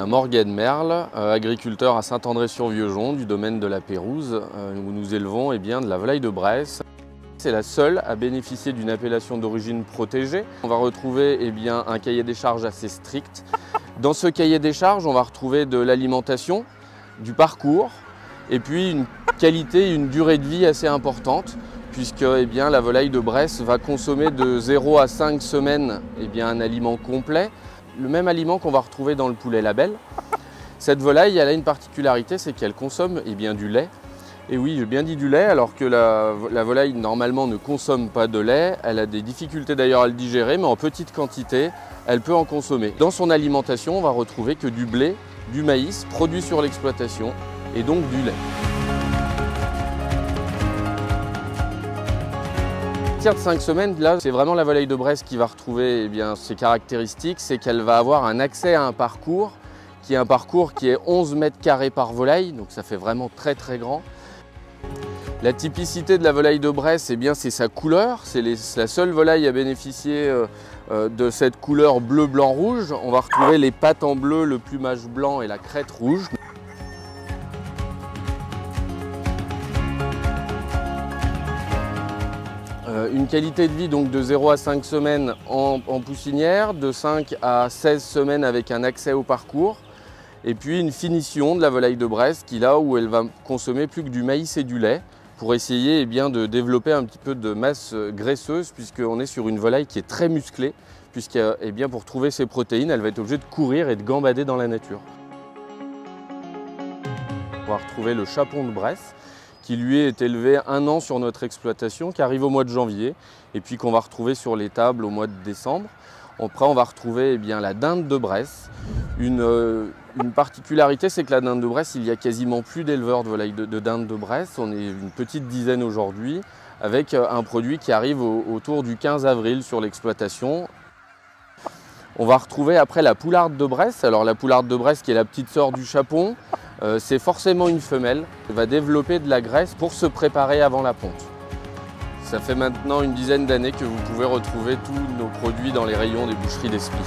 bien Morgan Merle, agriculteur à Saint-André-sur-Vieuxjon du domaine de la Pérouse, où nous élevons bien, de la volaille de Bresse. C'est la seule à bénéficier d'une appellation d'origine protégée. On va retrouver bien, un cahier des charges assez strict. Dans ce cahier des charges, on va retrouver de l'alimentation, du parcours, et puis une qualité et une durée de vie assez importante, puisque bien, la volaille de Bresse va consommer de 0 à 5 semaines bien, un aliment complet, le même aliment qu'on va retrouver dans le poulet label. Cette volaille, elle a une particularité, c'est qu'elle consomme bien, du lait. Et oui, j'ai bien dit du lait, alors que la volaille normalement ne consomme pas de lait. Elle a des difficultés d'ailleurs à le digérer, mais en petite quantité, elle peut en consommer. Dans son alimentation, on va retrouver que du blé, du maïs, produit sur l'exploitation, et donc du lait. À partir de 5 semaines, là, c'est vraiment la volaille de Bresse qui va retrouver ses caractéristiques, c'est qu'elle va avoir un accès à un parcours qui est 11 mètres carrés par volaille, donc ça fait vraiment très très grand. La typicité de la volaille de Bresse, c'est sa couleur. C'est la seule volaille à bénéficier de cette couleur bleu, blanc, rouge. On va retrouver les pattes en bleu, le plumage blanc et la crête rouge. Une qualité de vie donc de 0 à 5 semaines en poussinière, de 5 à 16 semaines avec un accès au parcours. Et puis une finition de la volaille de Bresse qui là où elle va consommer plus que du maïs et du lait pour essayer de développer un petit peu de masse graisseuse, puisqu'on est sur une volaille qui est très musclée, puisque pour trouver ses protéines, elle va être obligée de courir et de gambader dans la nature. On va retrouver le chapon de Bresse qui lui est élevé 1 an sur notre exploitation, qui arrive au mois de janvier et puis qu'on va retrouver sur les tables au mois de décembre. Après, on va retrouver la dinde de Bresse. Une particularité, c'est que la dinde de Bresse, il n'y a quasiment plus d'éleveurs de volailles de dinde de Bresse. On est une petite dizaine aujourd'hui, avec un produit qui arrive autour du 15 avril sur l'exploitation. On va retrouver après la poularde de Bresse. Alors la poularde de Bresse, qui est la petite sœur du chapon, c'est forcément une femelle. Elle va développer de la graisse pour se préparer avant la ponte. Ça fait maintenant une dizaine d'années que vous pouvez retrouver tous nos produits dans les rayons des boucheries d'Espy.